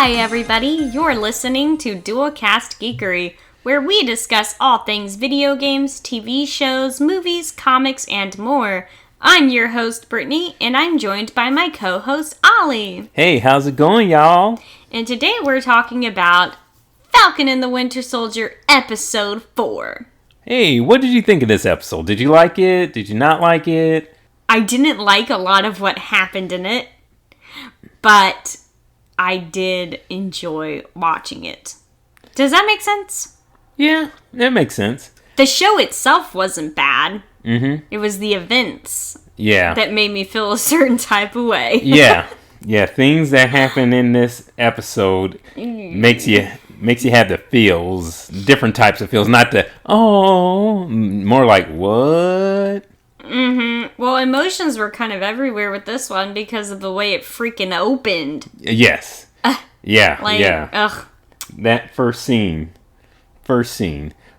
Hi everybody, you're listening to Dual Cast Geekery, where we discuss all things video games, TV shows, movies, comics, and more. I'm your host, Britny, and I'm joined by my co-host, Oli. Hey, how's it going, y'all? And today we're talking about Falcon and the Winter Soldier, Episode 4. Hey, what did you think of this episode? Did you like it? Did you not like it? I didn't like a lot of what happened in it, but I did enjoy watching it. Does that make sense? Yeah, that makes sense. The show itself wasn't bad. Mm-hmm. It was the events that made me feel a certain type of way. Yeah, things that happen in this episode makes you have the feels, different types of feels, not the, more like, what? Mm-hmm. Well, emotions were kind of everywhere with this one because of the way it freaking opened. Yes. Yeah. Ugh. That first scene.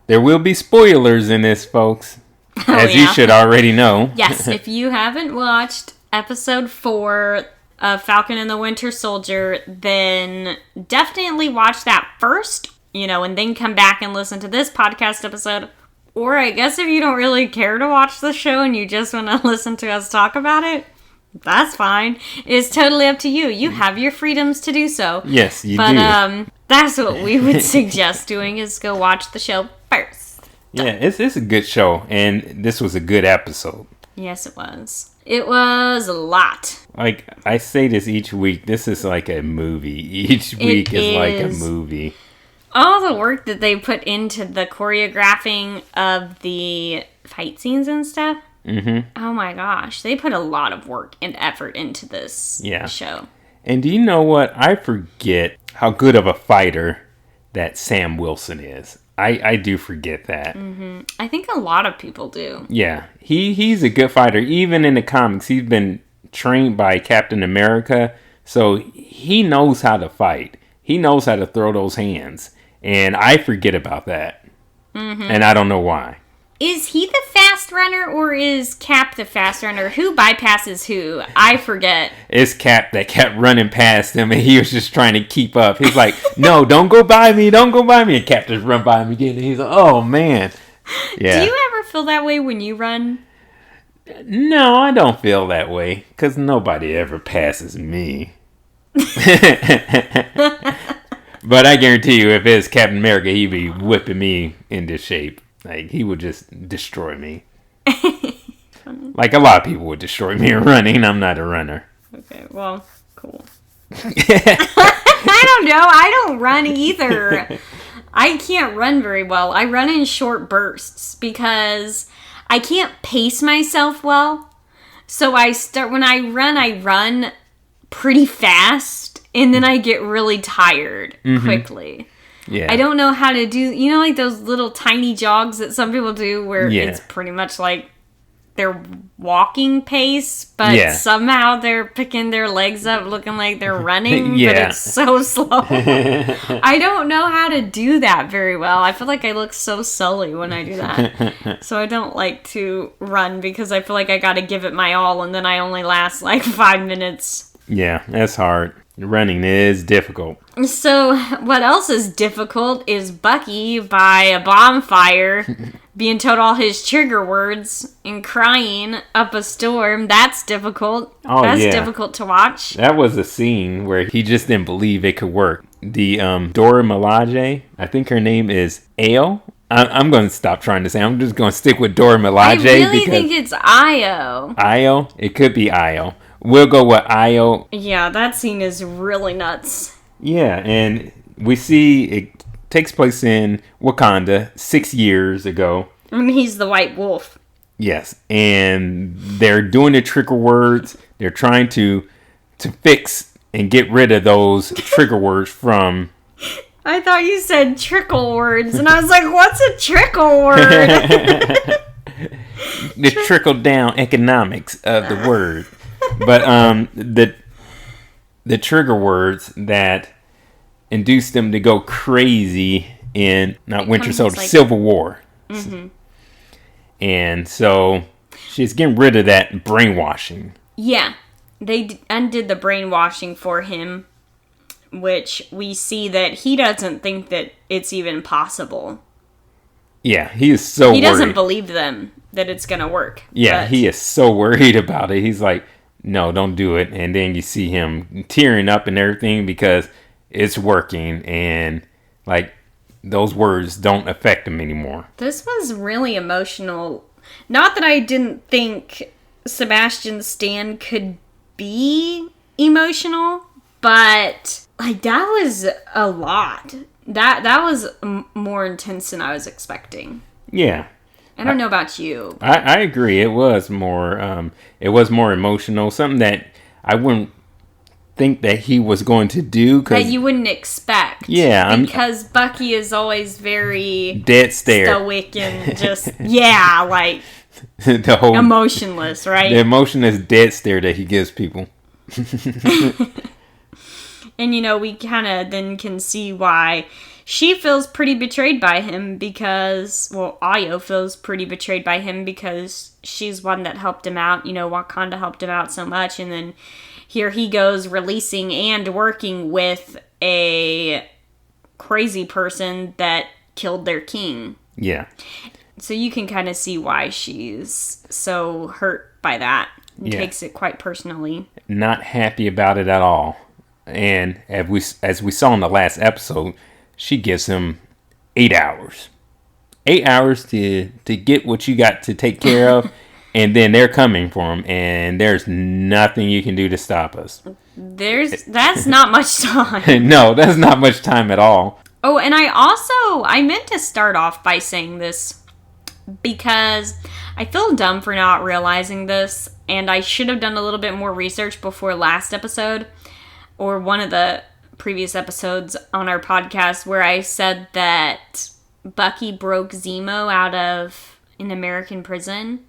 There will be spoilers in this, folks. As you should already know. Yes, if you haven't watched episode 4 of Falcon and the Winter Soldier, then definitely watch that first, and then come back and listen to this podcast episode. Or I guess if you don't really care to watch the show and you just want to listen to us talk about it, that's fine. It's totally up to you. You have your freedoms to do so. Yes, you do. But that's what we would suggest doing, is go watch the show first. Yeah, it's a good show, and this was a good episode. Yes, it was. It was a lot. Like, I say this each week, this is like a movie. Each week is like a movie. All the work that they put into the choreographing of the fight scenes and stuff. Mm-hmm. Oh my gosh. They put a lot of work and effort into this show. And do you know what? I forget how good of a fighter that Sam Wilson is. I do forget that. Mm-hmm. I think a lot of people do. Yeah. He's a good fighter. Even in the comics, he's been trained by Captain America. So he knows how to fight. He knows how to throw those hands. And I forget about that. Mm-hmm. And I don't know why. Is he the fast runner or is Cap the fast runner? Who bypasses who? I forget. It's Cap that kept running past him and he was just trying to keep up. He's like, no, don't go by me. And Cap just run by him again. And he's like, oh, man. Yeah. Do you ever feel that way when you run? No, I don't feel that way. Because nobody ever passes me. But I guarantee you, if it's Captain America, he'd be whipping me into shape. Like, he would just destroy me. Like a lot of people would destroy me running. I'm not a runner. Okay, well, cool. I don't know. I don't run either. I can't run very well. I run in short bursts because I can't pace myself well. So when I run pretty fast. And then I get really tired quickly. Yeah. I don't know how to do, like those little tiny jogs that some people do where it's pretty much like their walking pace, but somehow they're picking their legs up looking like they're running, but it's so slow. I don't know how to do that very well. I feel like I look so sully when I do that. So I don't like to run because I feel like I got to give it my all and then I only last like 5 minutes. Yeah, that's hard. Running is difficult. So, what else is difficult is Bucky by a bonfire being told all his trigger words and crying up a storm. That's difficult. That's difficult to watch. That was a scene where he just didn't believe it could work. The Dora Milaje, I think her name is Ao. I'm going to stop trying to say. I'm just going to stick with Dora Milaje. I really think it's Io. Io? It could be Io. We'll go with Io. Yeah, that scene is really nuts. Yeah, and we see it takes place in Wakanda 6 years ago. I mean, he's the White Wolf. Yes, and they're doing the trigger words. They're trying to fix and get rid of those trigger words from... I thought you said trickle words, and I was like, what's a trickle word? The trickle-down economics of the word. But the trigger words that induced them to go crazy in Winter Soldier, Civil War. Mm-hmm. And so she's getting rid of that brainwashing. Yeah, they undid the brainwashing for him. which we see that he doesn't think that it's even possible. Yeah, he is so worried. He doesn't believe them that it's going to work. Yeah, he is so worried about it. He's like, no, don't do it. And then you see him tearing up and everything because it's working. And, like, those words don't affect him anymore. This was really emotional. Not that I didn't think Sebastian Stan could be emotional, but, like, that was a lot. That was more intense than I was expecting. Yeah. I don't know about you. I agree. It was more emotional. Something that I wouldn't think that he was going to do. That you wouldn't expect. Yeah. Because Bucky is always very... dead stare. Stoic and just... yeah, like... the whole... emotionless, right? The emotionless dead stare that he gives people. And, you know, we kind of then can see why she feels pretty betrayed by him because, well, Ayo feels pretty betrayed by him because she's one that helped him out. You know, Wakanda helped him out so much. And then here he goes releasing and working with a crazy person that killed their king. Yeah. So you can kind of see why she's so hurt by that. And takes it quite personally. Not happy about it at all. And as we saw in the last episode, she gives him 8 hours. 8 hours to get what you got to take care of, and then they're coming for him, and there's nothing you can do to stop us. That's not much time. No, that's not much time at all. Oh, and I meant to start off by saying this because I feel dumb for not realizing this, and I should have done a little bit more research before last episode. Or one of the previous episodes on our podcast where I said that Bucky broke Zemo out of an American prison.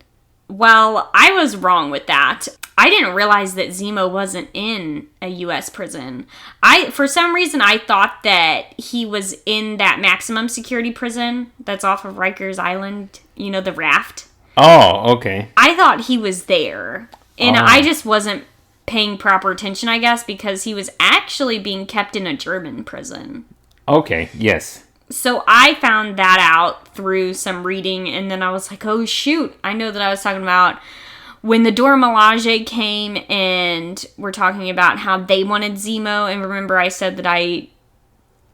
Well, I was wrong with that. I didn't realize that Zemo wasn't in a U.S. prison. For some reason, I thought that he was in that maximum security prison that's off of Rikers Island. You know, the raft. Oh, okay. I thought he was there. And I just wasn't paying proper attention, I guess, because he was actually being kept in a German prison. Okay, yes. So I found that out through some reading, and then I was like, oh shoot, I know that I was talking about when the Dora Milaje came, and we're talking about how they wanted Zemo, and remember I said that I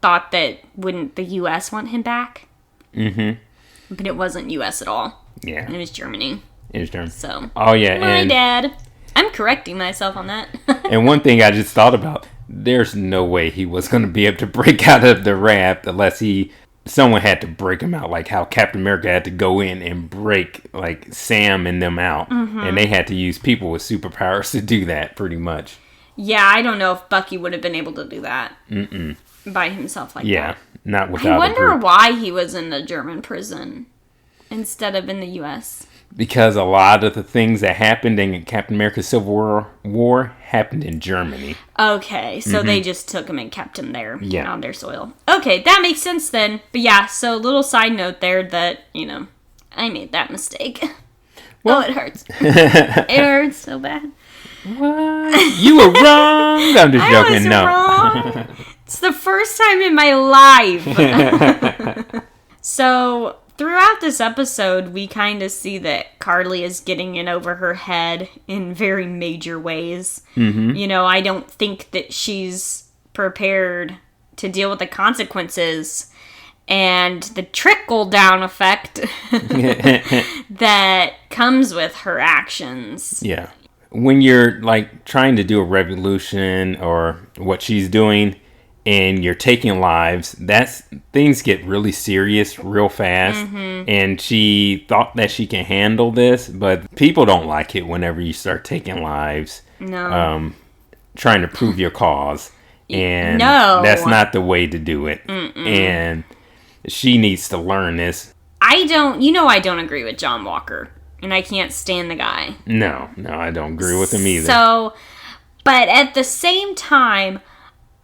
thought that wouldn't the U.S. want him back? Mm-hmm. But it wasn't U.S. at all. Yeah. It was Germany. It was Germany. So. Oh, yeah. My dad. I'm correcting myself on that. And one thing I just thought about, there's no way he was going to be able to break out of the raft unless someone had to break him out, like how Captain America had to go in and break, like, Sam and them out. Mm-hmm. And they had to use people with superpowers to do that, pretty much. Yeah, I don't know if Bucky would have been able to do that by himself like that. Yeah, not without I wonder why he was in the German prison instead of in the U.S., because a lot of the things that happened in Captain America's Civil War happened in Germany. Okay, so they just took him and kept him there on their soil. Okay, that makes sense then. But yeah, so little side note there that, you know, I made that mistake. Well, it hurts. It hurts so bad. What? You were wrong! I'm just joking. No. Wrong. It's the first time in my life. So... throughout this episode, we kind of see that Karli is getting in over her head in very major ways. Mm-hmm. You know, I don't think that she's prepared to deal with the consequences and the trickle-down effect that comes with her actions. Yeah. When you're, like, trying to do a revolution or what she's doing... and you're taking lives, things get really serious real fast. Mm-hmm. And she thought that she can handle this, but people don't like it whenever you start taking lives. No. Trying to prove your cause. And that's not the way to do it. Mm-mm. And she needs to learn this. I don't agree with John Walker. And I can't stand the guy. No, I don't agree with him either. So, but at the same time,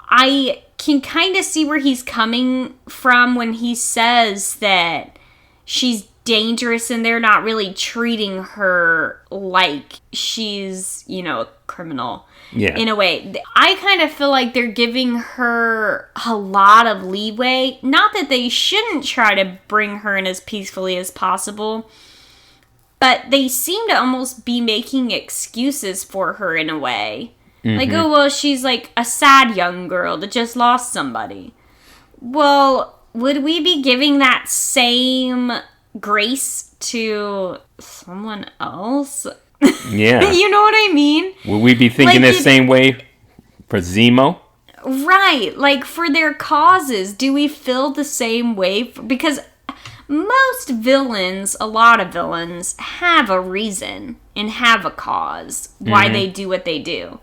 I can kind of see where he's coming from when he says that she's dangerous and they're not really treating her like she's, a criminal. Yeah. In a way. I kind of feel like they're giving her a lot of leeway. Not that they shouldn't try to bring her in as peacefully as possible, but they seem to almost be making excuses for her in a way. Like, oh, well, she's like a sad young girl that just lost somebody. Well, would we be giving that same grace to someone else? Yeah. You know what I mean? Will we be thinking the same way for Zemo? Right. Like, for their causes, do we feel the same way? Because most villains, a lot of villains, have a reason and have a cause why they do what they do.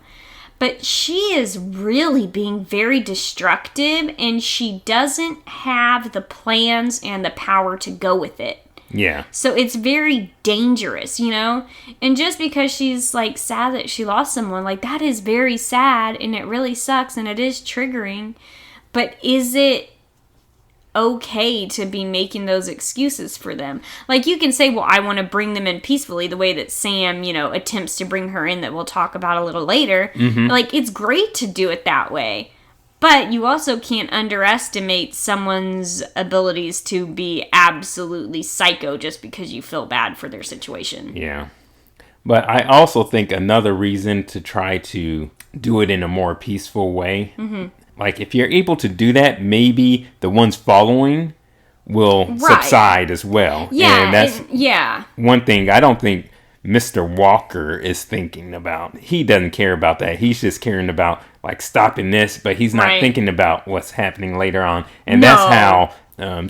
But she is really being very destructive, and she doesn't have the plans and the power to go with it. Yeah. So it's very dangerous, And just because she's, like, sad that she lost someone, like, that is very sad, and it really sucks, and it is triggering. But is it okay to be making those excuses for them? Like, you can say, well, I want to bring them in peacefully, the way that Sam, attempts to bring her in, that we'll talk about a little later. Like, it's great to do it that way. But you also can't underestimate someone's abilities to be absolutely psycho just because you feel bad for their situation. Yeah. But I also think another reason to try to do it in a more peaceful way, like if you're able to do that, maybe the ones following will subside as well. Yeah. And that's one thing I don't think Mr. Walker is thinking about. He doesn't care about that. He's just caring about like stopping this, but he's not thinking about what's happening later on. And that's how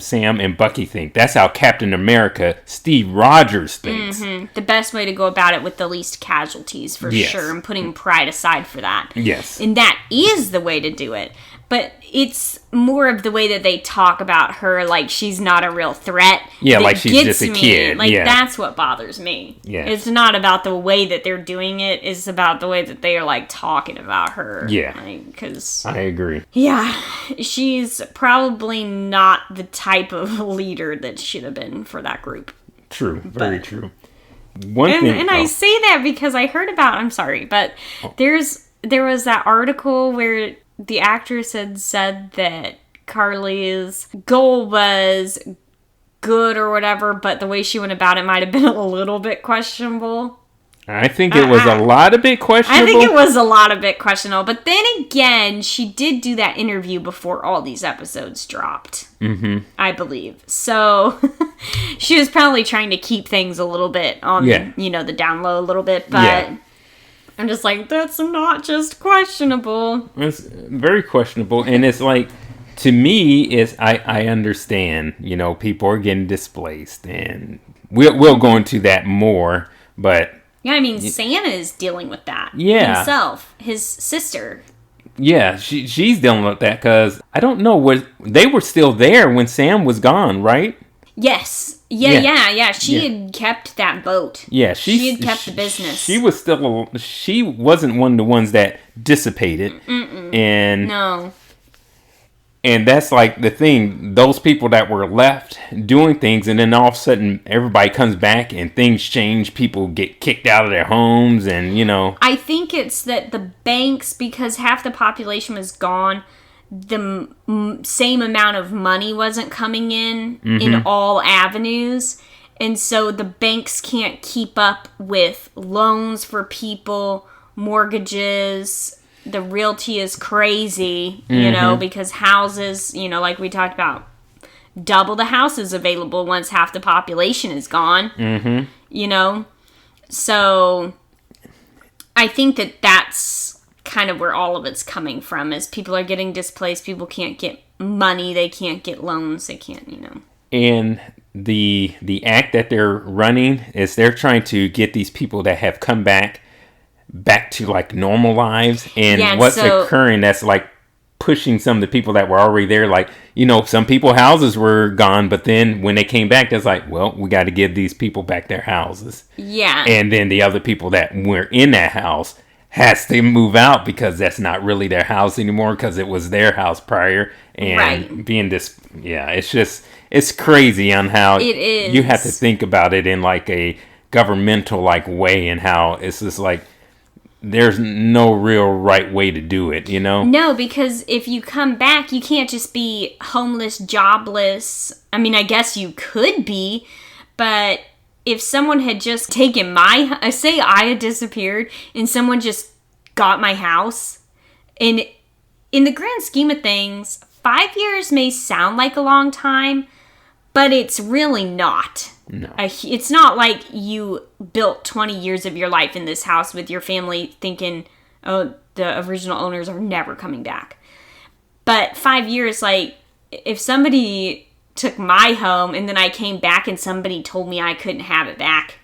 Sam and Bucky think. That's how Captain America, Steve Rogers, thinks. The best way to go about it with the least casualties, for sure, and putting pride aside for that. Yes. And that is the way to do it. But it's more of the way that they talk about her, like she's not a real threat. Yeah, like she's just a kid. Like, that's what bothers me. Yeah. It's not about the way that they're doing it. It's about the way that they are, like, talking about her. Yeah. Like, 'cause, I agree. yeah, she's probably not the type of leader that should have been for that group. True. Very true. I say that because I heard about, I'm sorry, but there was that article where the actress had said that Karli's goal was good or whatever, but the way she went about it might have been a little bit questionable. I think it was a lot of bit questionable. I think it was a lot of bit questionable. But then again, she did do that interview before all these episodes dropped. I believe. So she was probably trying to keep things a little bit on, the down low a little bit. But I'm just like, that's not just questionable. It's very questionable. And it's like, to me, I understand, people are getting displaced. And we'll go into that more. But yeah, I mean, Santa is dealing with that himself. His sister. Yeah, she's dealing with that because I don't know, they were still there when Sam was gone, right? Yes. Yeah. She had kept that boat. Yeah, she had kept the business. She wasn't one of the ones that dissipated. And no. And that's like the thing, those people that were left doing things, and then all of a sudden everybody comes back and things change. People get kicked out of their homes, and I think it's that the banks, because half the population was gone, the same amount of money wasn't coming in all avenues. And so the banks can't keep up with loans for people, mortgages. The realty is crazy, because houses, like we talked about, double the houses available once half the population is gone, So I think that's kind of where all of it's coming from, is people are getting displaced, people can't get money, they can't get loans, they can't, And the act that they're running is they're trying to get these people that have come back to like normal lives, and what's occurring that's like pushing some of the people that were already there, like some people houses were gone, but then when they came back, that's like, well, we got to give these people back their houses, and then the other people that were in that house has to move out because that's not really their house anymore because it was their house prior, and being this, it's just, it's crazy on how It is. you have to think about it in like a governmental like way, and how it's just like there's no real right way to do it, you know? No, because if you come back, you can't just be homeless, jobless. I mean, I guess you could be, but if someone had just taken say I had disappeared and someone just got my house, and in the grand scheme of things, 5 years may sound like a long time, but it's really not. No. It's not like you built 20 years of your life in this house with your family thinking, oh, the original owners are never coming back. But 5 years, like, if somebody took my home and then I came back and somebody told me I couldn't have it back,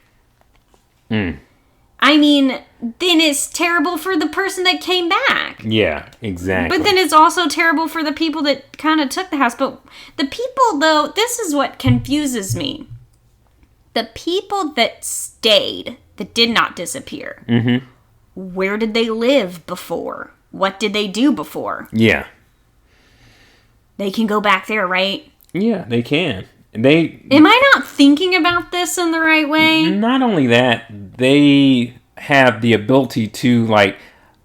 I mean, then it's terrible for the person that came back. Yeah, exactly. But then it's also terrible for the people that kind of took the house. But the people, though, this is what confuses me. The people that stayed, that did not disappear, where did they live before? What did they do before? Yeah. They can go back there, right? Yeah, they can. Am I not thinking about this in the right way? Not only that, they have the ability to, like,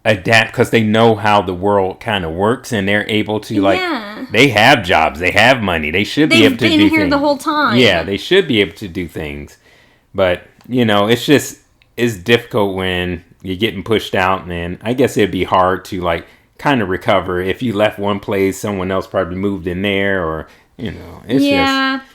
adapt because they know how the world kind of works, and they're able to, like, they have jobs, they have money, they should be able to do things. They've been here the whole time. Yeah, they should be able to do things. But, you know, it's difficult when you're getting pushed out, and I guess it'd be hard to, like, kind of recover. If you left one place, someone else probably moved in there, or, you know, it's just...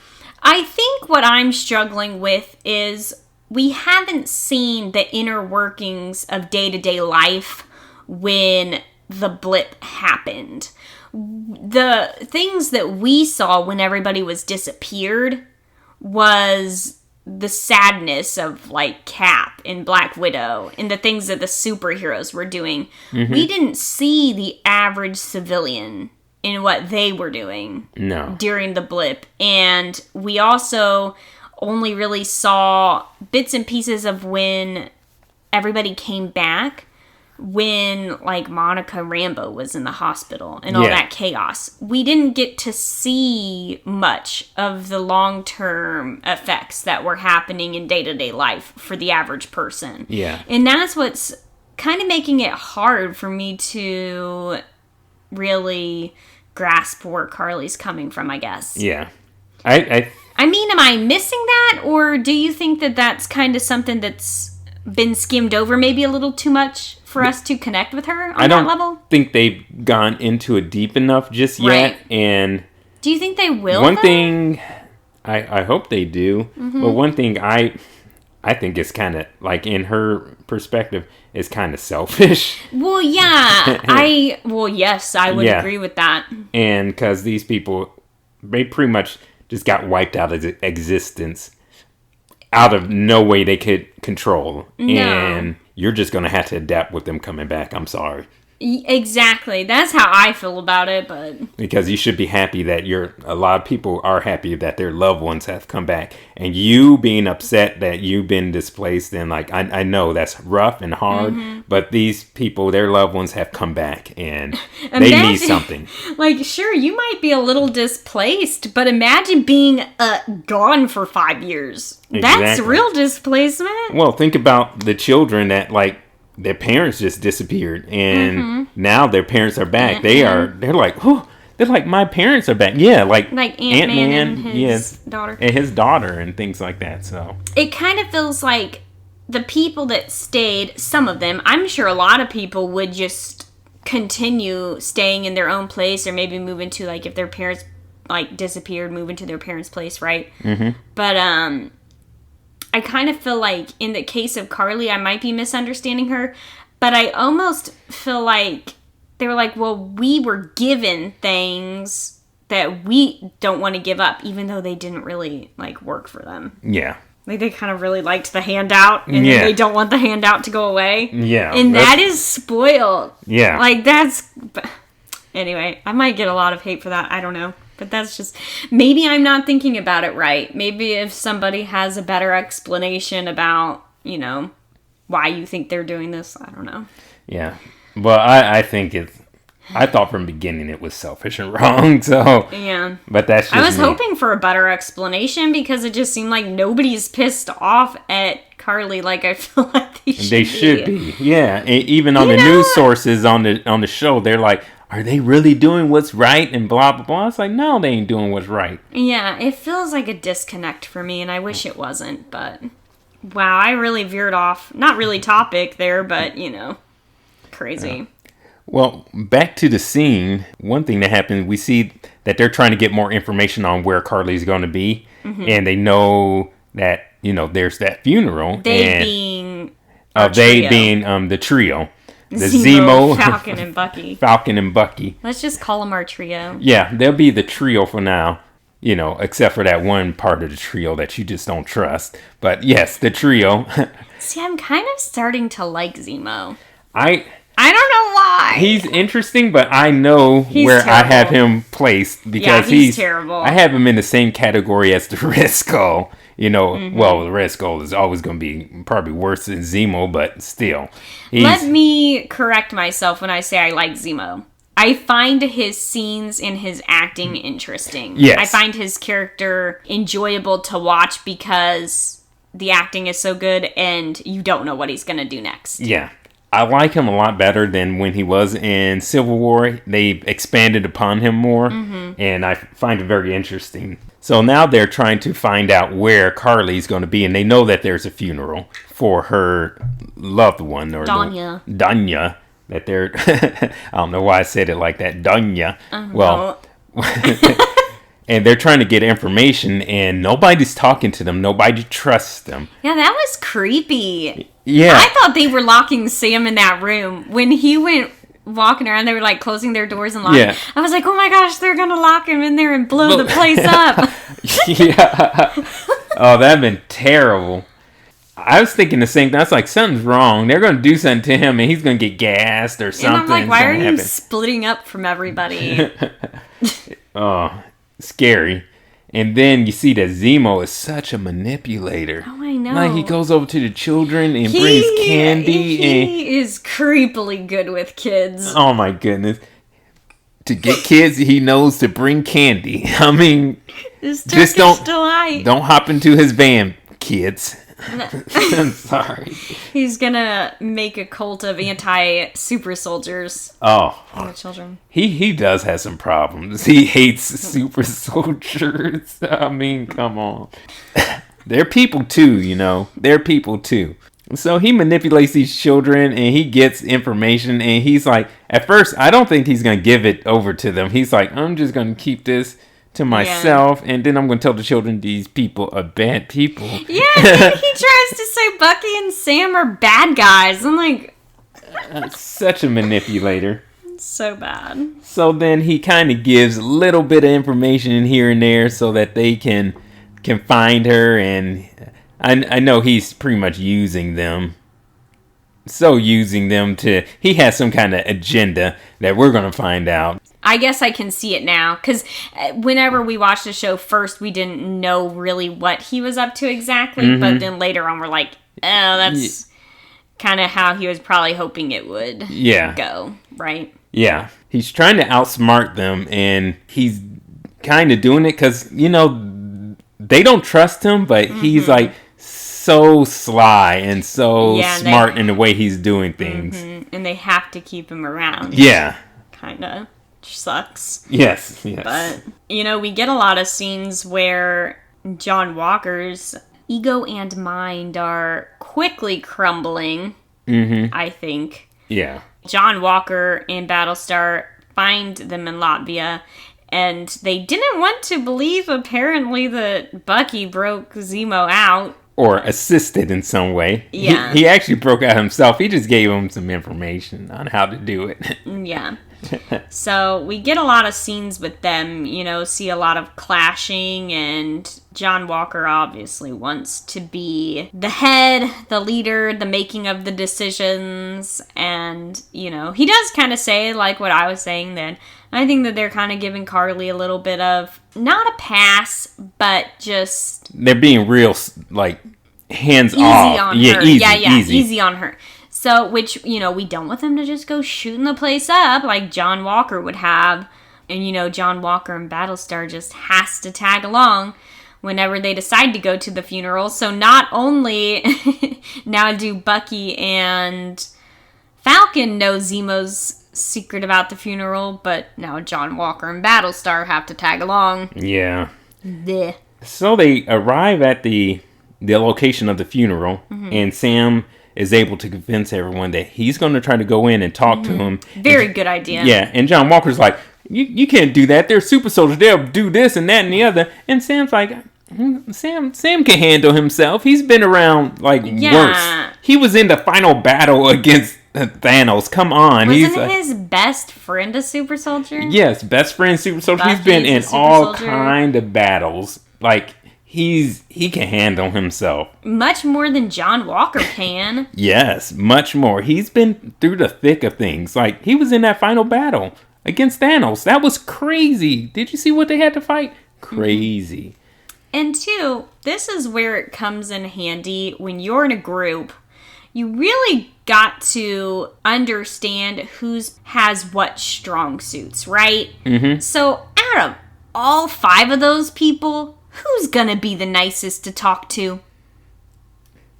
I think what I'm struggling with is we haven't seen the inner workings of day-to-day life when the blip happened. The things that we saw when everybody was disappeared was the sadness of, like, Cap and Black Widow and the things that the superheroes were doing. We didn't see the average civilian in what they were doing during the blip. And we also only really saw bits and pieces of when everybody came back, when, like, Monica Rambeau was in the hospital and all that chaos. We didn't get to see much of the long-term effects that were happening in day-to-day life for the average person. Yeah. And that's what's kind of making it hard for me to really grasp where Karli's coming from, I guess. Yeah. I mean, am I missing that? Or do you think that that's kind of something that's been skimmed over maybe a little too much for us to connect with her on that level? I don't think they've gone into it deep enough just yet. And do you think they will? One thing, I hope they do. But one thing I think is kind of, like, in her perspective, is kind of selfish. Well, yeah. Yes, I would agree with that. And because these people, they pretty much just got wiped out of existence out of no way they could control. No. And you're just going to have to adapt with them coming back. I'm sorry. Exactly. That's how I feel about it, but... Because you should be happy that a lot of people are happy that their loved ones have come back. And you being upset that you've been displaced, and, like, I know that's rough and hard, but these people, their loved ones have come back, and they need something. Like, sure, you might be a little displaced, but imagine being gone for 5 years. Exactly. That's real displacement. Well, think about the children that, like, their parents just disappeared, and now their parents are back. They're like, oh, they're like, my parents are back. Yeah, like Ant-Man and his daughter. And his daughter and things like that. So it kind of feels like the people that stayed, some of them, I'm sure a lot of people would just continue staying in their own place, or maybe move into, like, if their parents, like, disappeared, move into their parents' place, right? But I kind of feel like in the case of Karli, I might be misunderstanding her, but I almost feel like they were like, well, we were given things that we don't want to give up, even though they didn't really, like, work for them. Yeah. Like, they kind of really liked the handout, and then they don't want the handout to go away. Yeah. And that is spoiled. Yeah. Like, that's... Anyway, I might get a lot of hate for that. I don't know. But that's just, maybe I'm not thinking about it right. Maybe if somebody has a better explanation about, you know, why you think they're doing this, I don't know. Yeah. Well, I think it's... I thought from the beginning it was selfish and wrong, so... Yeah. But that's just I was me. hoping for a better explanation because it just seemed like nobody's pissed off at Karli like I feel like they should be. Yeah. And even on the news sources on the show, they're like, are they really doing what's right? And blah, blah, blah. It's like, no, they ain't doing what's right. Yeah, it feels like a disconnect for me, and I wish it wasn't, but... Wow, I really veered off. Not really topic there, but, crazy. Yeah. Well, back to the scene, one thing that happened, we see that they're trying to get more information on where Karli's going to be. Mm-hmm. And they know that, there's that funeral. They being the trio. The Zemo, Falcon, and Bucky. Falcon and Bucky. Let's just call them our trio. Yeah, they'll be the trio for now. Except for that one part of the trio that you just don't trust. But yes, the trio. See, I'm kind of starting to like Zemo. I don't know why. He's interesting, but I know where terrible. I have him placed because he's terrible. I have him in the same category as the Red Skull. Well, the Red Skull is always going to be probably worse than Zemo, but still. Let me correct myself when I say I like Zemo. I find his scenes and his acting interesting. Yes. I find his character enjoyable to watch because the acting is so good and you don't know what he's going to do next. Yeah. I like him a lot better than when he was in Civil War. They expanded upon him more, and I find it very interesting. So now they're trying to find out where Karli's going to be, and they know that there's a funeral for her loved one. Or Danya. That they're... I don't know why I said it like that. Danya. Well... And they're trying to get information, and nobody's talking to them. Nobody trusts them. Yeah, that was creepy. Yeah. I thought they were locking Sam in that room. When he went walking around, they were like closing their doors and locking. Yeah. I was like, oh my gosh, they're going to lock him in there and blow the place up. Yeah. Oh, that'd been terrible. I was thinking the same thing. I was like, something's wrong. They're going to do something to him, and he's going to get gassed or something. And I'm like, why are you splitting up from everybody? Oh, scary. And then you see that Zemo is such a manipulator. Oh, I know. Like, he goes over to the children and brings candy. He is creepily good with kids. Oh, my goodness. To get kids, he knows to bring candy. I mean, just don't hop into his van, kids. I'm sorry. He's gonna make a cult of anti-super soldiers. Oh, for the children. He does have some problems. He hates super soldiers. I mean, come on. They're people too, They're people too. So he manipulates these children and he gets information and he's like, at first, I don't think he's gonna give it over to them. He's like, I'm just gonna keep this to myself, and then I'm going to tell the children these people are bad people. Yeah, he tries to say Bucky and Sam are bad guys. I'm like... Such a manipulator. So bad. So then he kind of gives a little bit of information here and there so that they can find her, and I know he's pretty much using them. So using them he has some kind of agenda that we're going to find out. I guess I can see it now, because whenever we watched the show first, we didn't know really what he was up to exactly, but then later on we're like, oh, that's kind of how he was probably hoping it would go, right? Yeah. He's trying to outsmart them, and he's kind of doing it because, they don't trust him, but he's like so sly and so smart in the way he's doing things. And they have to keep him around. Yeah. Kind of. Sucks. Yes. But, we get a lot of scenes where John Walker's ego and mind are quickly crumbling, I think. Yeah. John Walker and Battlestar find them in Latvia, and they didn't want to believe, apparently, that Bucky broke Zemo out. Or assisted in some way. Yeah. He actually broke out himself. He just gave him some information on how to do it. Yeah. So we get a lot of scenes with them, see a lot of clashing, and John Walker obviously wants to be the head, the leader, the making of the decisions, and, he does kind of say, like what I was saying then, I think that they're kind of giving Karli a little bit of, not a pass, but just... They're being real, like, hands easy off. On yeah, her. easy, easy. Easy on her. So, which, we don't want them to just go shooting the place up like John Walker would have. And, John Walker and Battlestar just has to tag along whenever they decide to go to the funeral. So not only now do Bucky and Falcon know Zemo's secret about the funeral, but now John Walker and Battlestar have to tag along. Yeah. Blech. So they arrive at the location of the funeral, and Sam is able to convince everyone that he's going to try to go in and talk to him. Very good idea. Yeah, and John Walker's like, you can't do that. They're super soldiers. They'll do this and that and the other. And Sam's like, Sam can handle himself. He's been around, worse. He was in the final battle against Thanos. Come on. Wasn't his best friend a super soldier? Yes, best friend super soldier. Bucky's he's been in all soldier. kind of battles. He can handle himself. Much more than John Walker can. Yes, much more. He's been through the thick of things. He was in that final battle against Thanos. That was crazy. Did you see what they had to fight? Crazy. And two, this is where it comes in handy when you're in a group. You really got to understand who's has what strong suits, right? Mm-hmm. So out of all 5 of those people, who's gonna be the nicest to talk to?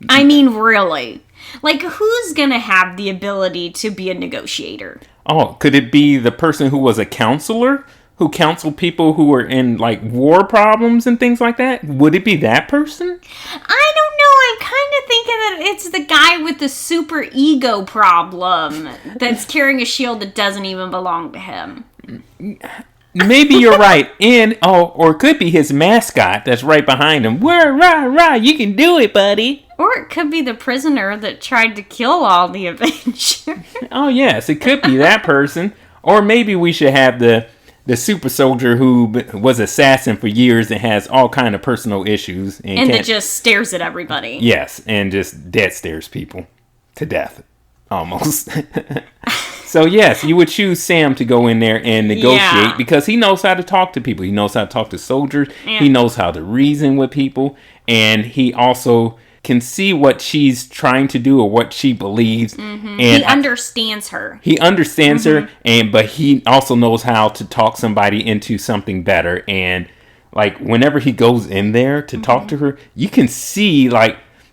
I mean, really. Who's gonna have the ability to be a negotiator? Oh, could it be the person who was a counselor? Who counseled people who were in, war problems and things like that? Would it be that person? I don't know. I'm kind of thinking that it's the guy with the super ego problem that's carrying a shield that doesn't even belong to him. Maybe you're right. Or it could be his mascot that's right behind him. Rah, you can do it, buddy. Or it could be the prisoner that tried to kill all the Avengers. Oh, yes. It could be that person. Or maybe we should have the super soldier who was assassin for years and has all kind of personal issues. And that just stares at everybody. Yes, and just dead stares people to death. Almost. So, yes, you would choose Sam to go in there and negotiate because he knows how to talk to people. He knows how to talk to soldiers. Yeah. He knows how to reason with people. And he also can see what she's trying to do or what she believes. Mm-hmm. And he understands her. He understands her, but he also knows how to talk somebody into something better. And whenever he goes in there to talk to her, you can see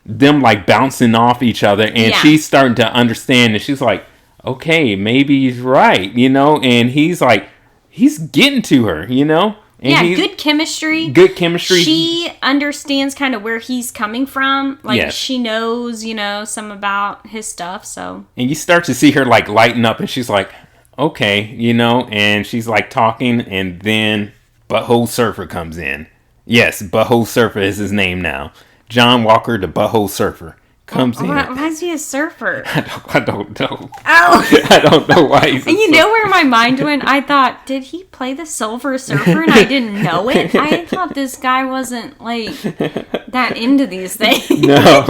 them bouncing off each other, and she's starting to understand, and she's like, okay, maybe he's right, and he's getting to her, And good chemistry. Good chemistry. She understands kind of where he's coming from. She knows, some about his stuff, so. And you start to see her, lighten up, and she's like, okay, and she's, talking, and then Butthole Surfer comes in. Yes, Butthole Surfer is his name now. John Walker, the Butthole Surfer. Comes in. Why is he a surfer? I don't know. Oh! I don't know why he's And you know where my mind went? I thought, did he play the Silver Surfer and I didn't know it? I thought this guy wasn't, that into these things. No.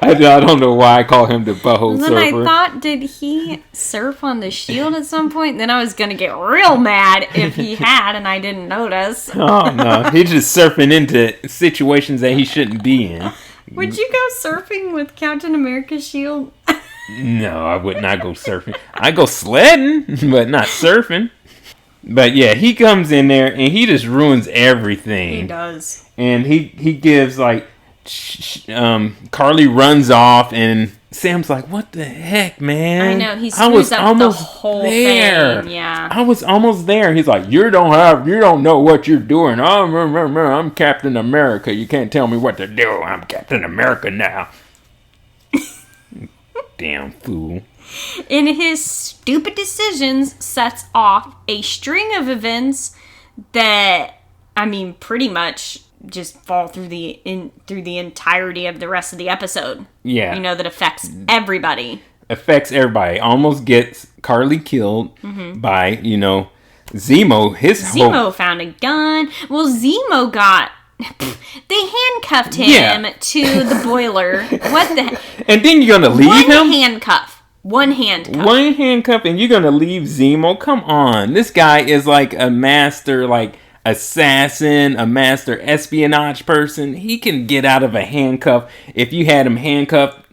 I don't know why I call him the Butthole Surfer. Then I thought, did he surf on the shield at some point? And then I was going to get real mad if he had and I didn't notice. Oh, no. He's just surfing into situations that he shouldn't be in. Would you go surfing with Captain America's shield? No, I would not go surfing. I go sledding, but not surfing. But yeah, he comes in there and he just ruins everything. He does. And he gives Karli runs off and Sam's like, what the heck, man? I know, he screws up the whole thing. Yeah. I was almost there. He's like, you don't know what you're doing. I'm Captain America. You can't tell me what to do. I'm Captain America now. Damn fool. And his stupid decisions sets off a string of events that, pretty much just fall through the entirety of the rest of the episode. Yeah. That affects everybody. Almost gets Karli killed by, Zemo. Zemo found a gun. Well, Zemo got... They handcuffed him to the boiler. What the... And then you're going to leave him? One handcuff. One handcuff and you're going to leave Zemo? Come on. This guy is a master, assassin, a master espionage person. He can get out of a handcuff. If you had him handcuffed,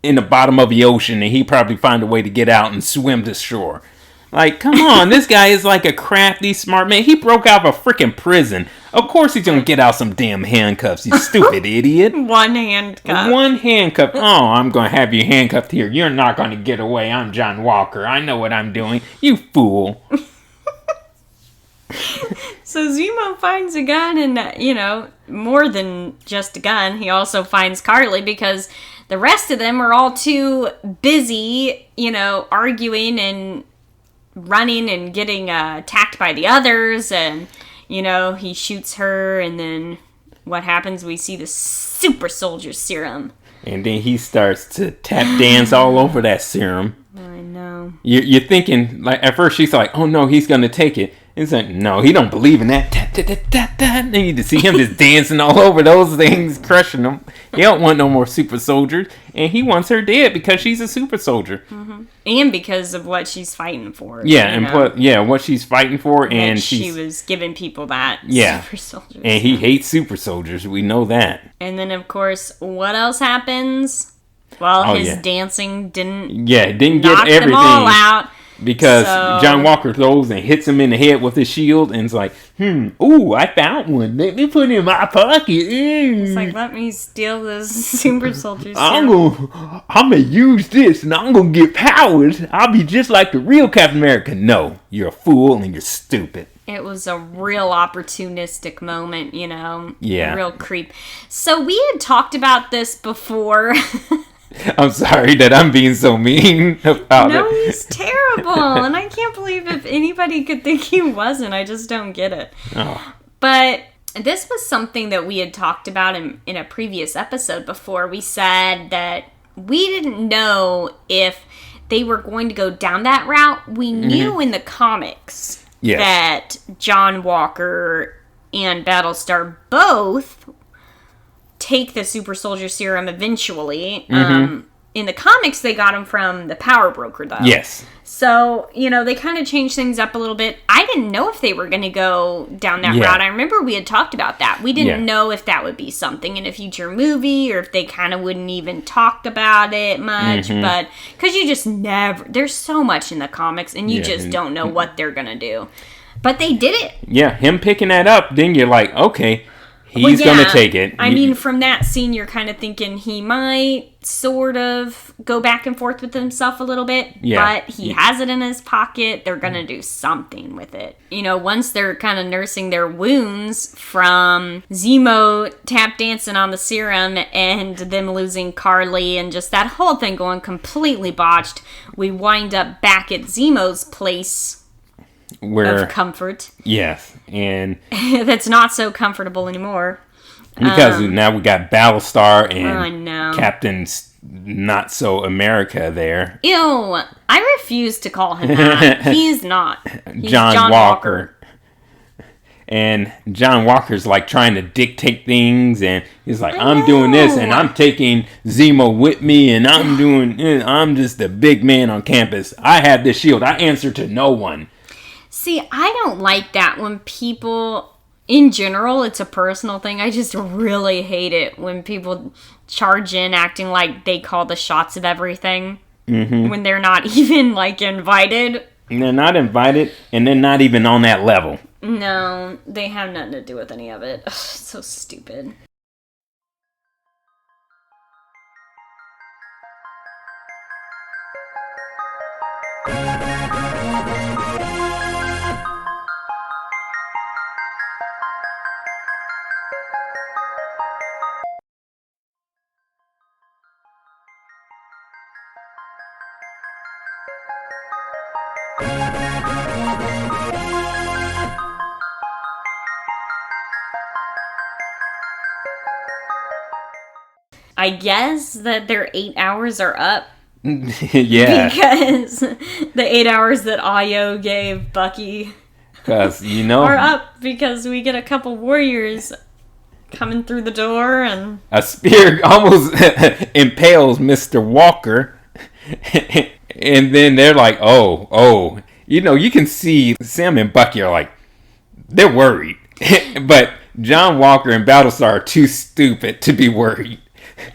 in the bottom of the ocean, and he probably find a way to get out and swim to shore. Like, come on, this guy is like a crafty, smart man. He broke out of a freaking prison. Of course he's gonna get out some damn handcuffs, you stupid idiot. One handcuff. One handcuff. Oh, I'm gonna have you handcuffed here. You're not gonna get away. I'm John Walker. I know what I'm doing. You fool. So Zemo finds a gun, and, more than just a gun, he also finds Karli because the rest of them are all too busy, arguing and running and getting attacked by the others, and he shoots her, and then what happens? We see the super soldier serum, and then he starts to tap dance all over that serum. I know. You're thinking, like, at first she's like, oh no, he's gonna take it. It's like, no, he don't believe in that. And you see him just dancing all over those things, crushing them. He don't want no more super soldiers, and he wants her dead because she's a super soldier, and because of what she's fighting for. Yeah, what she's fighting for, and she was giving people that super soldiers. And he hates super soldiers. We know that. And then, of course, what else happens? Well, his dancing didn't get knock everything them all out. Because John Walker throws and hits him in the head with his shield, and it's like, ooh, I found one. Let me put it in my pocket. It's like, let me steal this super soldier serum. I'm gonna use this, and I'm gonna get powers. I'll be just like the real Captain America. No, you're a fool, and you're stupid. It was a real opportunistic moment, Yeah. Real creep. So we had talked about this before. I'm sorry that I'm being so mean about it. No, he's terrible. And I can't believe if anybody could think he wasn't. I just don't get it. Oh. But this was something that we had talked about in a previous episode before. We said that we didn't know if they were going to go down that route. We knew in the comics that John Walker and Battlestar both take the super soldier serum eventually. In the comics, they got him from the power broker, though. Yes. So, they kind of changed things up a little bit. I didn't know if they were going to go down that route. I remember we had talked about that. We didn't know if that would be something in a future movie, or if they kind of wouldn't even talk about it much. But, because you just never, there's so much in the comics, and you just don't know what they're going to do. But they did it. Yeah, him picking that up, then you're like, okay, he's going to take it. I mean, from that scene, you're kind of thinking he might sort of go back and forth with himself a little bit. Yeah. But he has it in his pocket. They're going to do something with it. Once they're kind of nursing their wounds from Zemo tap dancing on the serum and them losing Karli and just that whole thing going completely botched, we wind up back at Zemo's place of comfort. Yes, and that's not so comfortable anymore. Because now we got Battlestar and Captain Not So America there. Ew, I refuse to call him that. He's not. He's John Walker. And John Walker's like trying to dictate things, and he's like, I'm doing this, and I'm taking Zemo with me, and I'm just the big man on campus. I have this shield. I answer to no one. See, I don't like that when people, in general, it's a personal thing. I just really hate it when people charge in acting like they call the shots of everything when they're not even, invited. And they're not invited, and they're not even on that level. No, they have nothing to do with any of it. Ugh, it's so stupid. I guess that their 8 hours are up. Yeah. Because the 8 hours that Ayo gave Bucky are up because we get a couple warriors coming through the door and a spear almost impales Mr. Walker. And then they're like, oh. You can see Sam and Bucky are like, they're worried. But John Walker and Battlestar are too stupid to be worried.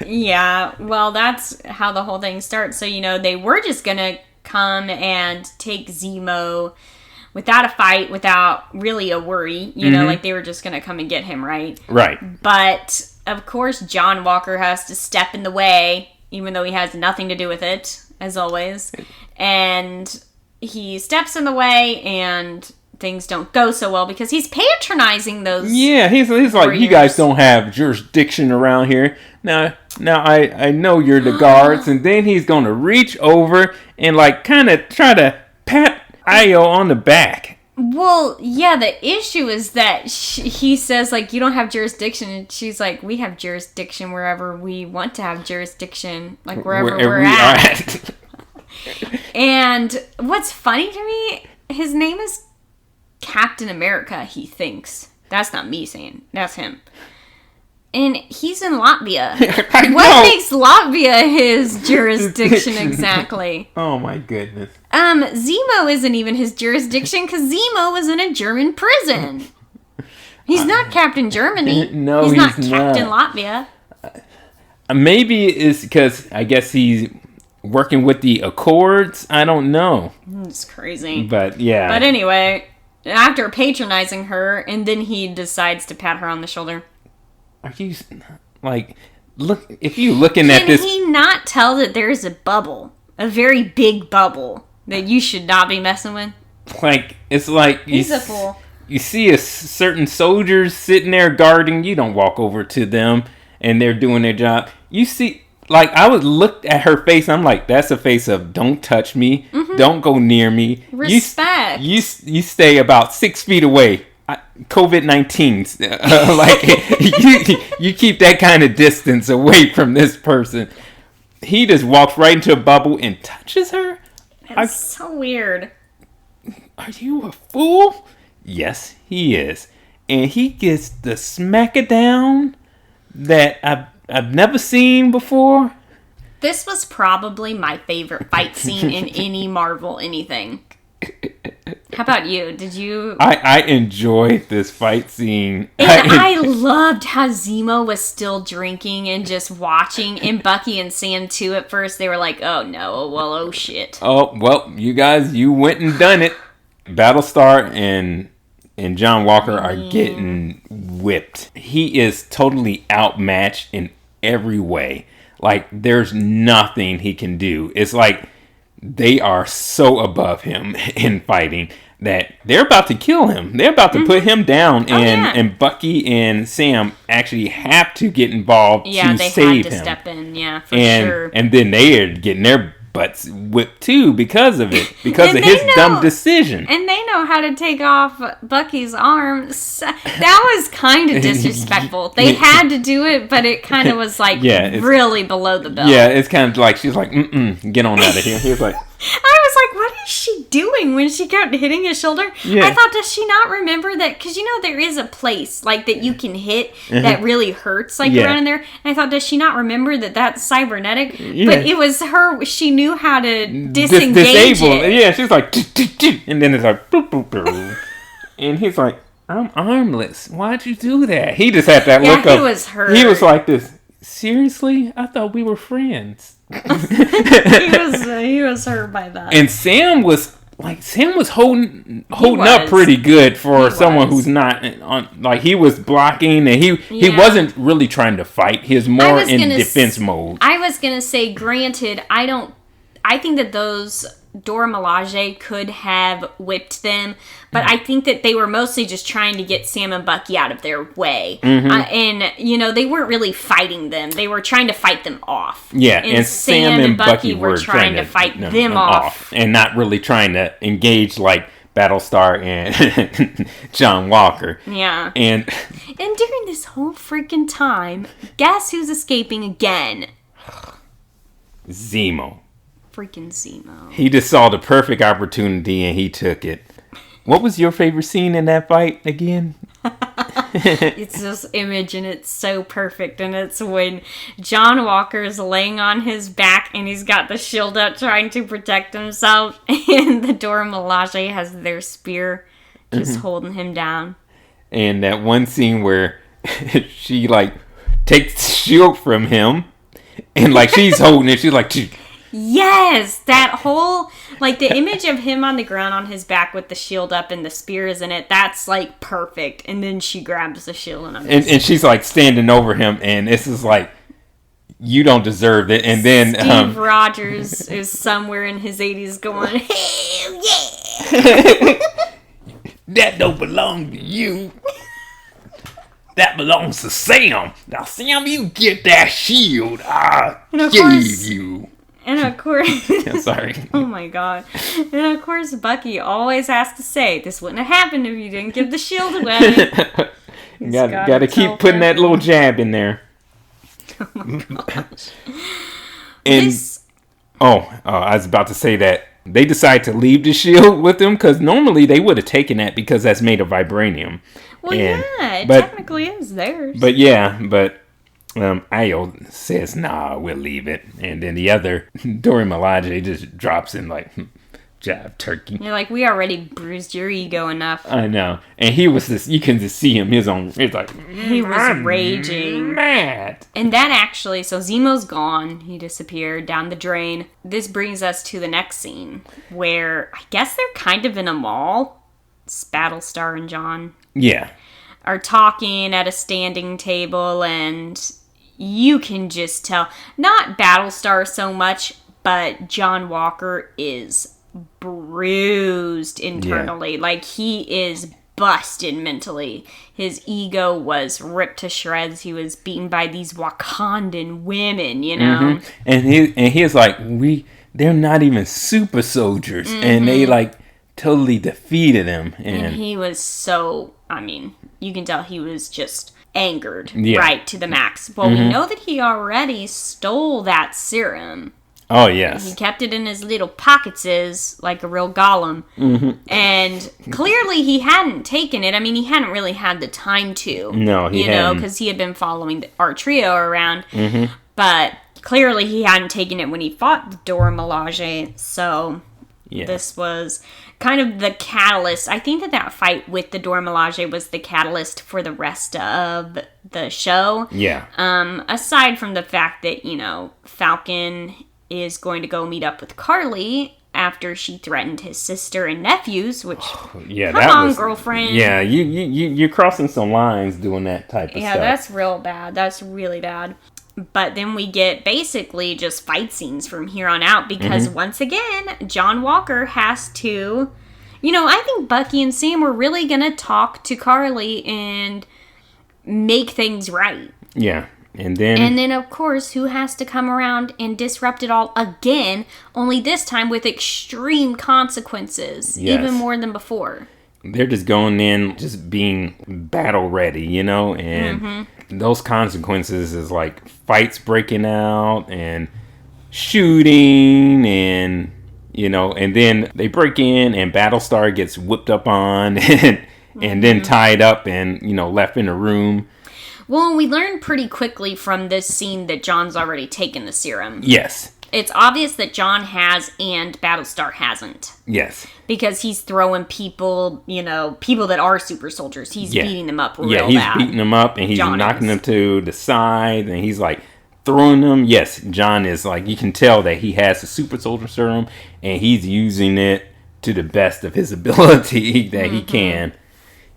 Yeah, well, that's how the whole thing starts. So, they were just going to come and take Zemo without a fight, without really a worry. Like they were just going to come and get him, right? Right. But, of course, John Walker has to step in the way, even though he has nothing to do with it, as always. And he steps in the way, and things don't go so well because he's patronizing those. Yeah, he's like, warriors. You guys don't have jurisdiction around here. Now I know you're the guards, and then he's gonna reach over and like kind of try to pat Io on the back. Well, yeah, the issue is that he says, like, you don't have jurisdiction, and she's like, we have jurisdiction wherever we want to have jurisdiction, like wherever we're at. And what's funny to me, his name is Captain America, he thinks. That's not me saying, that's him. And he's in Latvia. What makes Latvia his jurisdiction exactly? Oh my goodness. Zemo isn't even his jurisdiction because Zemo was in a German prison. He's not Captain Germany. No, he's not Captain Latvia. Maybe it's because I guess he's working with the Accords. I don't know. It's crazy. But yeah. But anyway, after patronizing her, and then he decides to pat her on the shoulder. Are you like look? If you looking at this, can he not tell that there's a bubble, a very big bubble that you should not be messing with? Like it's like he's a fool. You see a certain soldiers sitting there guarding. You don't walk over to them and they're doing their job. You see, like I would look at her face. I'm like, that's a face of don't touch me, don't go near me. Respect. You stay about 6 feet away. COVID-19, like you keep that kind of distance away from this person. He just walks right into a bubble and touches her. That's so weird. Are you a fool? Yes, he is, and he gets the smack-a-down that I've never seen before. This was probably my favorite fight scene in any Marvel anything. How about you? Did you... I enjoyed this fight scene. And I loved how Zemo was still drinking and just watching. And Bucky and Sam, too, at first, they were like, oh, no. Well, oh, shit. Oh, well, you guys, you went and done it. Battlestar and John Walker are getting whipped. He is totally outmatched in every way. Like, there's nothing he can do. It's like... They are so above him in fighting that they're about to kill him. They're about to put him down, and Bucky and Sam actually have to get involved to save him. Yeah, they had to step in, for sure. And then they are getting their butts whipped too because of it, because of his dumb decision. And they know how to take off Bucky's arms. That was kind of disrespectful. They had to do it, but it kind of was like really below the belt. Yeah, it's kind of like she's like, get on out of here. He was like, I was like, what is she doing when she kept hitting his shoulder? Yeah. I thought, does she not remember that? Because there is a place like that you can hit that really hurts, like around in there. And I thought, does she not remember that that's cybernetic? Yeah. But it was her. She knew how to disengage it. Yeah, she's like, and then it's like, boop, boop, boop. And he's like, I'm armless. Why'd you do that? He just had that look. He was hurt. He was like this. Seriously? I thought we were friends. he was hurt by that. And Sam was holding up pretty good for someone who's not on. Like he was blocking, and he wasn't really trying to fight. He was more in defense mode. I was gonna say, granted, I think that those Dora Milaje could have whipped them, but I think that they were mostly just trying to get Sam and Bucky out of their way. And, they weren't really fighting them. They were trying to fight them off. Yeah, and Sam and Bucky were trying to fight them off. And not really trying to engage like Battlestar and John Walker. Yeah. And during this whole freaking time, guess who's escaping again? Zemo. Freaking Zemo. He just saw the perfect opportunity and he took it. What was your favorite scene in that fight again? It's this image and it's so perfect, and it's when John Walker is laying on his back and he's got the shield up trying to protect himself, and the Dora Milaje has their spear just holding him down. And that one scene where she like takes the shield from him, and like she's holding it. She's like, yes, that whole like the image of him on the ground on his back with the shield up and the spears in it. That's like perfect. And then she grabs the shield and she's like standing over him, and this is like, you don't deserve it. And then Steve Rogers is somewhere in his 80s going, hell yeah. That don't belong to you. That belongs to Sam. Now, Sam, you get that shield. I gave you. And of course... I'm sorry. Oh my god. And of course, Bucky always has to say, this wouldn't have happened if you didn't give the shield away. Gotta keep putting that little jab in there. Oh my gosh. And I was about to say that they decide to leave the shield with them because normally they would have taken that because that's made of vibranium. Well, it technically is theirs. But Io says, nah, we'll leave it. And then the other, Dora Milaje, just drops in like, jab turkey. You're like, we already bruised your ego enough. I know. And he was just, you can just see him, it's like, he was raging. Mad. And that actually, so Zemo's gone. He disappeared down the drain. This brings us to the next scene where I guess they're kind of in a mall. It's Battlestar and John. Yeah. Are talking at a standing table, and you can just tell, not Battlestar so much, but John Walker is bruised internally. Yeah. Like, he is busted mentally. His ego was ripped to shreds. He was beaten by these Wakandan women, you know? Mm-hmm. And he was like, they're not even super soldiers. Mm-hmm. And they, like, totally defeated him. And he was so, I mean, you can tell he was just angered right to the max. Well, we know that he already stole that serum. Oh, yes. He kept it in his little pockets like a real golem. Mm-hmm. And clearly he hadn't taken it. I mean, he hadn't really had the time to. No, he hadn't. You know, because he had been following our trio around. Mm-hmm. But clearly he hadn't taken it when he fought Dora Milaje. So this was kind of the catalyst. I think that fight with the Dora Milaje was the catalyst for the rest of the show. Yeah. Aside from the fact that, you know, Falcon is going to go meet up with Karli after she threatened his sister and nephews, which, girlfriend. Yeah, you're crossing some lines doing that type of stuff. Yeah, that's real bad. That's really bad. But then we get basically just fight scenes from here on out because once again, John Walker has to, you know, I think Bucky and Sam were really going to talk to Karli and make things right. Yeah. And then, of course, who has to come around and disrupt it all again, only this time with extreme consequences, even more than before. They're just going in, just being battle ready, you know, and those consequences is like fights breaking out and shooting and, you know, and then they break in and Battlestar gets whipped up on and then tied up and, you know, left in a room. Well, we learned pretty quickly from this scene that John's already taken the serum. Yes. It's obvious that John has and Battlestar hasn't. Yes. Because he's throwing people, you know, people that are super soldiers. He's beating them up real bad. Yeah, he's beating them up and he's knocking them to the side and he's like throwing them. Yes, John is like, you can tell that he has the super soldier serum and he's using it to the best of his ability that he can.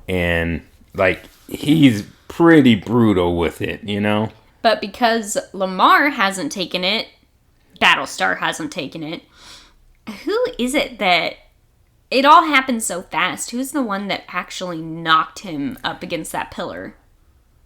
And like, he's pretty brutal with it, you know? But because Lamar hasn't taken it, Battlestar hasn't taken it, who is it that... It all happened so fast. Who's the one that actually knocked him up against that pillar?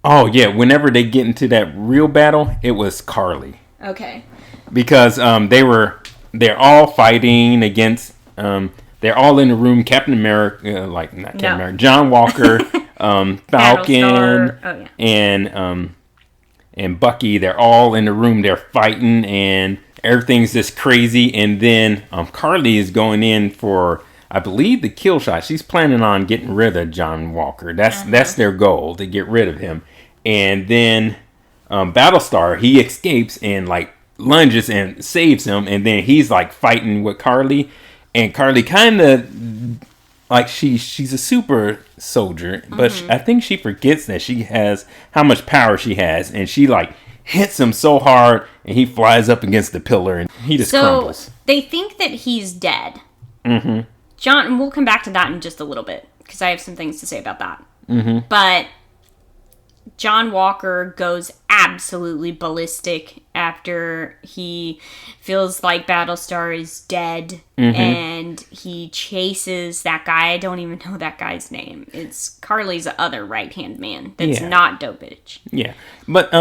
Oh, yeah. Whenever they get into that real battle, it was Karli. Okay. Because they're all fighting against... they're all in the room. Captain America... America. John Walker... Falcon and Bucky, they're all in the room, they're fighting and everything's just crazy, and then Karli is going in for, I believe, the kill shot. She's planning on getting rid of John Walker. That's their goal, to get rid of him. And then Battlestar, he escapes and like lunges and saves him, and then he's like fighting with Karli, and Karli kind of like she's a super soldier, but I think she forgets that she has how much power she has, and she like hits him so hard, and he flies up against the pillar, and he just crumbles. They think that he's dead. Mm-hmm. John, and we'll come back to that in just a little bit, because I have some things to say about that. Mm-hmm. But John Walker goes absolutely ballistic after he feels like Battlestar is dead, and he chases that guy. I don't even know that guy's name. It's Karli's other right-hand man that's not Dopage. Yeah, but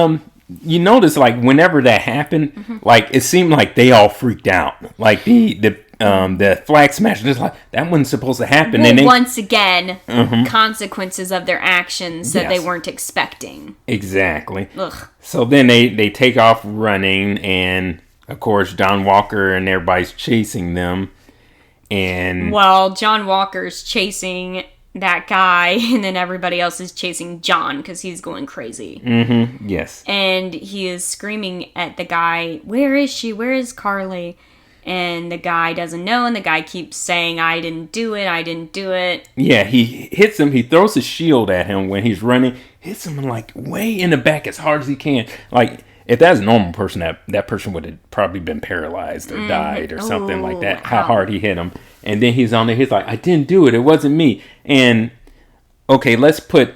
you notice, like, whenever that happened, like, it seemed like they all freaked out. Like, the flag smash, just like, that wasn't supposed to happen. Well, and once again, consequences of their actions that they weren't expecting. Exactly. Ugh. So then they take off running, and, of course, John Walker and everybody's chasing them. And well, John Walker's chasing that guy, and then everybody else is chasing John because he's going crazy. Mm-hmm. Yes. And he is screaming at the guy, "Where is she? Where is Karli?" And the guy doesn't know, and the guy keeps saying, "I didn't do it, I didn't do it." Yeah, he hits him, he throws his shield at him when he's running, hits him like way in the back as hard as he can. Like, if that's a normal person, that person would have probably been paralyzed or died or something like that, how hard he hit him. And then he's on there, he's like, "I didn't do it, it wasn't me." And, okay, let's put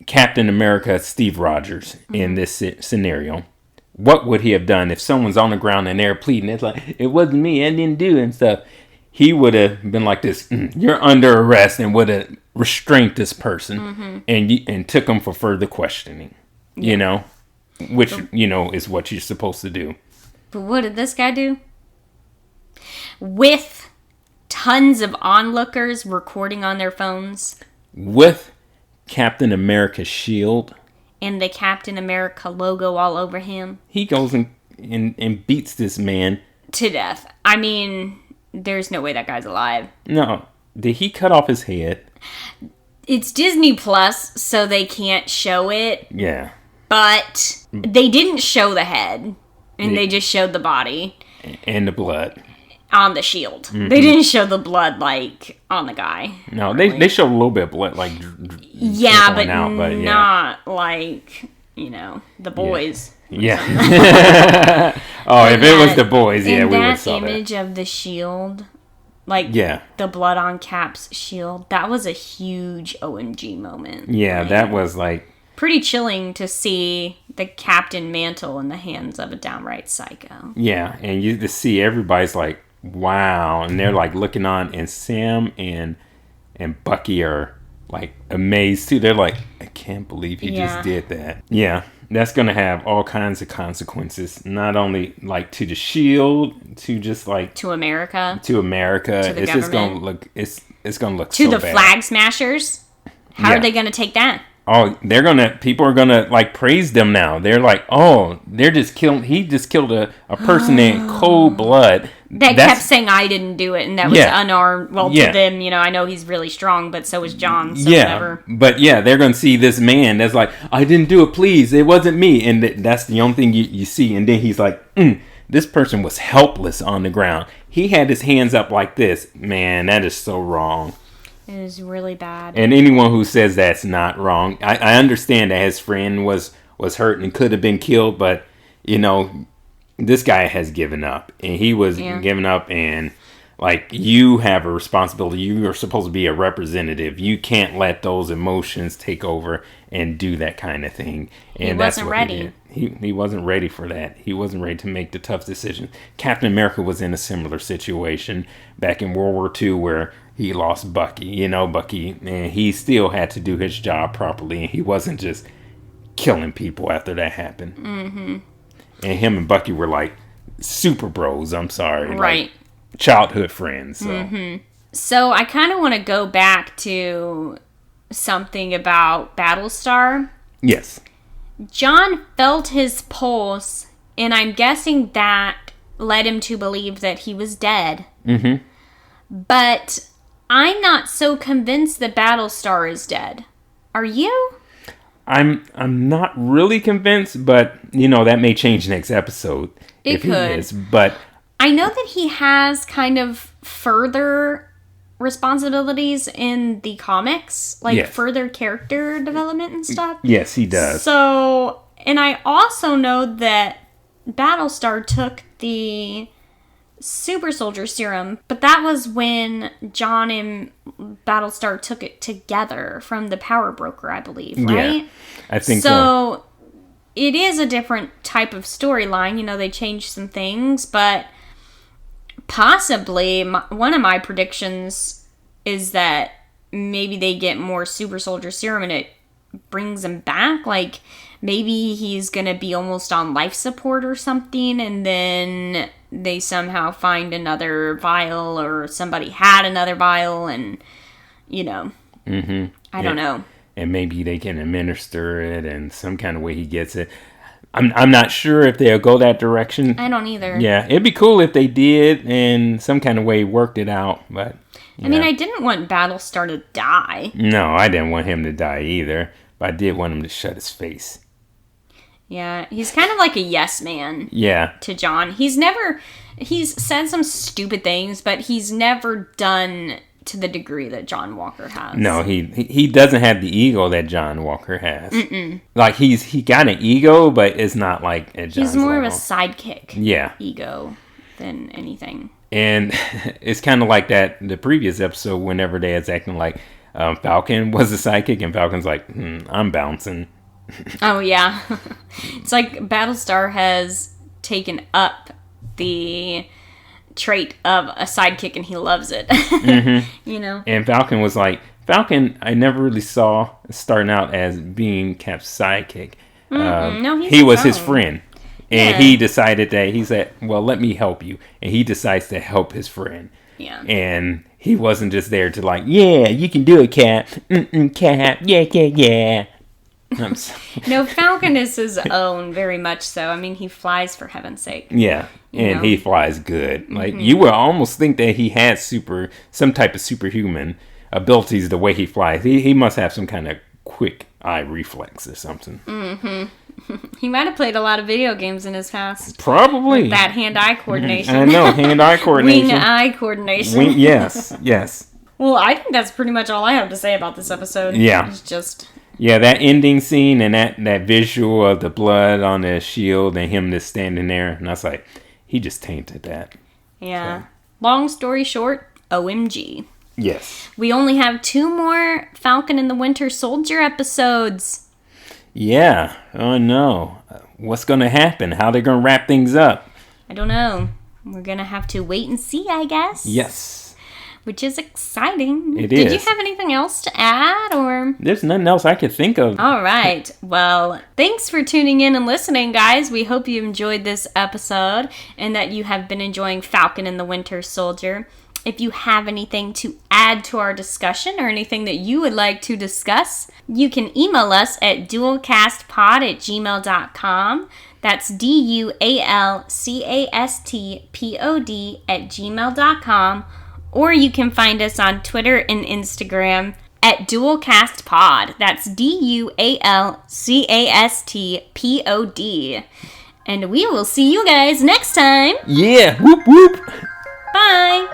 Captain America Steve Rogers in this scenario. What would he have done if someone's on the ground and they're pleading? It's like, "It wasn't me, I didn't do it," and stuff. He would have been like this, "You're under arrest," and would have restrained this person and took him for further questioning, you know, which, you know, is what you're supposed to do. But what did this guy do? With tons of onlookers recording on their phones. With Captain America's shield. And the Captain America logo all over him. He goes and beats this man to death. I mean, there's no way that guy's alive. No. Did he cut off his head? It's Disney Plus, so they can't show it. Yeah. But they didn't show the head. And they just showed the body. And the blood. On the shield. They didn't show the blood, like, on the guy. No, really. they showed a little bit of blood, like, yeah, but not like, you know, the boys. Yeah. Oh, if it was the boys, we would have saw that. That image of the shield, like, the blood on Cap's shield, that was a huge OMG moment. Yeah, that was, like, pretty chilling to see the captain mantle in the hands of a downright psycho. Yeah, and you just see everybody's like, wow, and they're like looking on, and Sam and Bucky are like amazed too. They're like, "I can't believe he just did that." Yeah, that's gonna have all kinds of consequences, not only like to the shield, to just like to America, to the it's just gonna look it's gonna look to so the bad. Flag Smashers. How are they gonna take that? Oh, people are gonna like praise them now. They're like, "Oh, he just killed a person in cold blood." That kept saying, "I didn't do it," and that was unarmed. Well, to them, you know, I know he's really strong, but so is John, so whatever. But they're gonna see this man that's like, "I didn't do it, please, it wasn't me," and that's the only thing you see. And then he's like, "This person was helpless on the ground. He had his hands up like this." Man, that is so wrong. It is really bad. And anyone who says that's not wrong, I understand that his friend was hurt and could have been killed, but, you know, this guy has given up. And he was giving up, and, like, you have a responsibility. You are supposed to be a representative. You can't let those emotions take over and do that kind of thing. And he wasn't ready. He wasn't ready for that. He wasn't ready to make the tough decision. Captain America was in a similar situation back in World War II where he lost Bucky, and he still had to do his job properly, and he wasn't just killing people after that happened. Mm-hmm. And him and Bucky were like super bros, I'm sorry. Right. Like childhood friends. So, So I kind of want to go back to something about Battlestar. Yes. John felt his pulse, and I'm guessing that led him to believe that he was dead. Mm-hmm. But I'm not so convinced that Battlestar is dead. Are you? I'm not really convinced, but, you know, that may change next episode. It could. He is, but I know that he has kind of further responsibilities in the comics, like Yes. further character development and stuff. Yes, he does. So, and I also know that Battlestar took the super soldier serum, but that was when John and Battlestar took it together from the power broker, I believe, right? Yeah, I think so. It is a different type of storyline. You know, they changed some things, but possibly one of my predictions is that maybe they get more super soldier serum and it brings him back. Like, maybe he's gonna be almost on life support or something, and then they somehow find another vial, or somebody had another vial, and, you know, I don't know. And maybe they can administer it in some kind of way he gets it. I'm not sure if they'll go that direction. I don't either. Yeah, it'd be cool if they did and some kind of way worked it out. But I mean, I didn't want Battlestar to die. No, I didn't want him to die either. But I did want him to shut his face. Yeah, he's kind of like a yes man. Yeah. To John. He's said some stupid things, but he's never done to the degree that John Walker has. No, he doesn't have the ego that John Walker has. Mm-mm. Like, he got an ego, but it's not like at John's He's more level. of a sidekick ego than anything. And it's kind of like that, the previous episode, whenever they was acting like Falcon was a sidekick, and Falcon's like, I'm bouncing. Oh, yeah. It's like Battlestar has taken up the trait of a sidekick, and he loves it. You know? And Falcon was like, I never really saw starting out as being Cap's sidekick. No, he was his friend. And he decided that, he said, well, let me help you. And he decides to help his friend. Yeah. And he wasn't just there to like, yeah, you can do it, Cap. Cap. Yeah. No, Falcon is his own, very much so. I mean, he flies, for heaven's sake. Yeah, and he flies good. Like, you would almost think that he had some type of superhuman abilities the way he flies. He must have some kind of quick eye reflex or something. He might have played a lot of video games in his past. Probably. With that hand-eye coordination. I know, hand-eye coordination. Wing-eye coordination. Yes. Well, I think that's pretty much all I have to say about this episode. Yeah. It's just... Yeah, that ending scene and that visual of the blood on the shield and him just standing there. And I was like, he just tainted that. Yeah. So. Long story short, OMG. Yes. We only have 2 more Falcon and the Winter Soldier episodes. Yeah. Oh, no. What's going to happen? How they going to wrap things up? I don't know. We're going to have to wait and see, I guess. Yes. Which is exciting. It Did is. you have anything else to add, or? There's nothing else I could think of. All right. Well, thanks for tuning in and listening, guys. We hope you enjoyed this episode and that you have been enjoying Falcon and the Winter Soldier. If you have anything to add to our discussion or anything that you would like to discuss, you can email us at dual-cast-pod@gmail.com. That's dual-castpod@gmail.com. Or you can find us on Twitter and Instagram at Dual Cast Pod. That's DUALCASTPOD. And we will see you guys next time. Yeah. Whoop whoop. Bye.